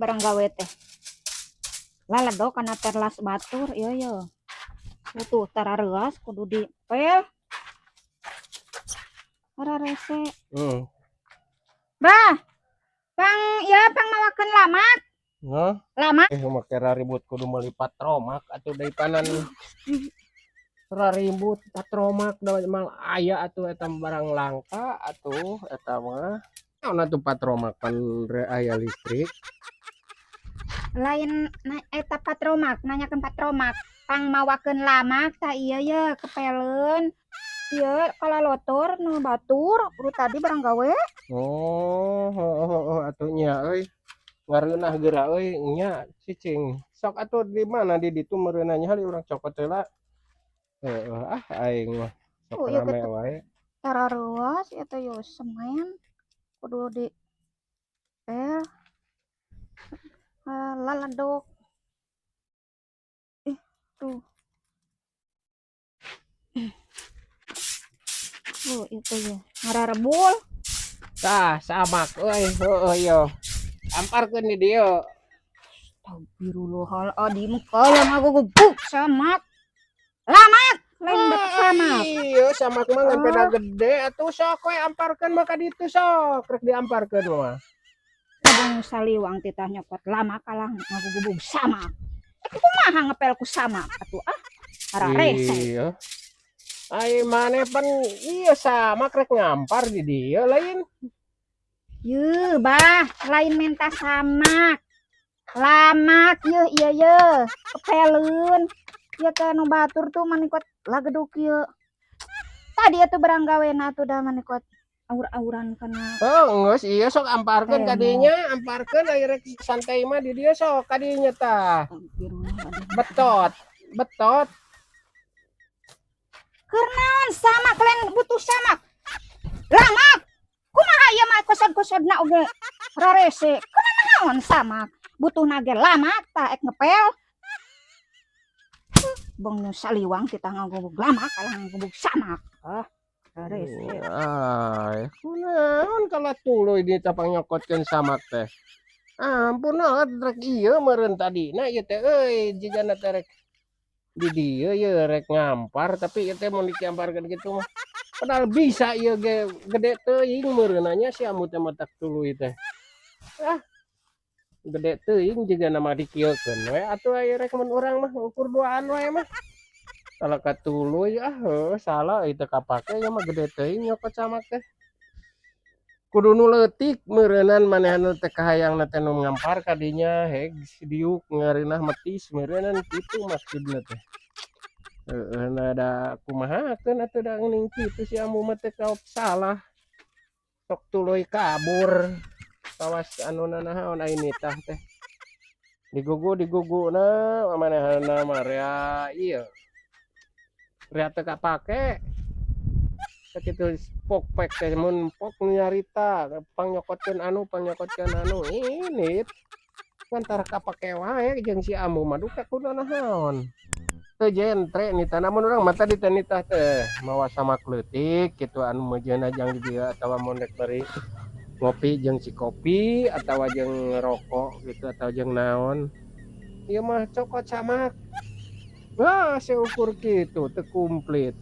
barang gawe teh lalado kana terlas batur yo tuh tarareas kudu di pel rarese bah pang ya pang mawakeun lamak lamak make ribut kudu melipat romak atuh dari panan ribut patromak da mal aya atuh eta barang langka atuh eta mah naon atuh patromak pan aya listrik lain eta patromak nanyakeun patromak pang mawakeun lamak tah ieu ye kepeleun ieu kalalotor nu batur kudu tadi barang gawe atuh nya euy ngareunah geura euy nya cicing sok atuh di mana di ditu meureunna nya hari urang cokot heula aing mah sok rame wae tararuas eta yo semen kudu di pel laladok tuh itu ya ngararebul tah samak euy yo amparkeun di dieu Astagfirullahaladzim kalau ngagugubuk samak lamak lain betul samak iya samak mah ngan peda gede atuh sok we amparkeun mah ka ditu sok rek diamparkeun mah kadang saliwang titah nyokot lama kalah ngagugubuk samak kumaha ngepel ku samak atuh hararese iya ai maneh pan iya samak rek ngampar di dieu lain ye bah lain minta samak lamak ye iya kepeleun ya ke nu batur tuh manikot lageduk ye tadi itu barang gawena tuh dah manikot aur-auran kana geus iya sok amparkeun kadinya amparkeun aya rek santai mah di dieu sok kadinya tah betot keurnaon samak lain butuh samak lamak kumaha ieu mah kosod-kosodna oge rarese kunaon samak butuh nage lamak tah ek ngepel bong nu saliwang kita ngagubuk lamak kalah ngagubuk samak rarese kunaon kala tuluy di tapang nyokotkeun samak teh ampun rek ieu meureun tadina ieu teh euy jigana teh rek di dieu ye rek ngampar tapi ieu teh mun diamparkeun kitu mah padahal bisa ieu ge gede teuing meureunna nya si amu teh matak tuluy teh gede teuing jigana mah dikieukeun we atuh aya rek mun urang mah ukur duaan wae mah kalau katuluy salah itu kapake nya mah gede teuing nyokot samak teh kudu nu leutik meureunan manehan teh kahayangna teh nu ngampar kadinya heg diuk ngareunah metis meureunan kitu maksudna teh nada kumahakeun atuh da geuning kitu si amu mah teh salah sok tuluy kabur kawas anuna naon ai nitah teh diguguna manehanna mah rea ieu rea teu kapake sakitu pokpek teh mun pok nyarita pangyokotkeun anu ini antara kapake wae jeung si amu mah duka kudu naon teu jentre nita namun urang mata nitah teh mawa samak leutik kitu anu mejeuna jang di dieu atawa mun rek bari ngopi jeung si kopi atawa jeung ngerokok gitu atau jeung naon ieu mah cokot samak seukur kitu teu komplit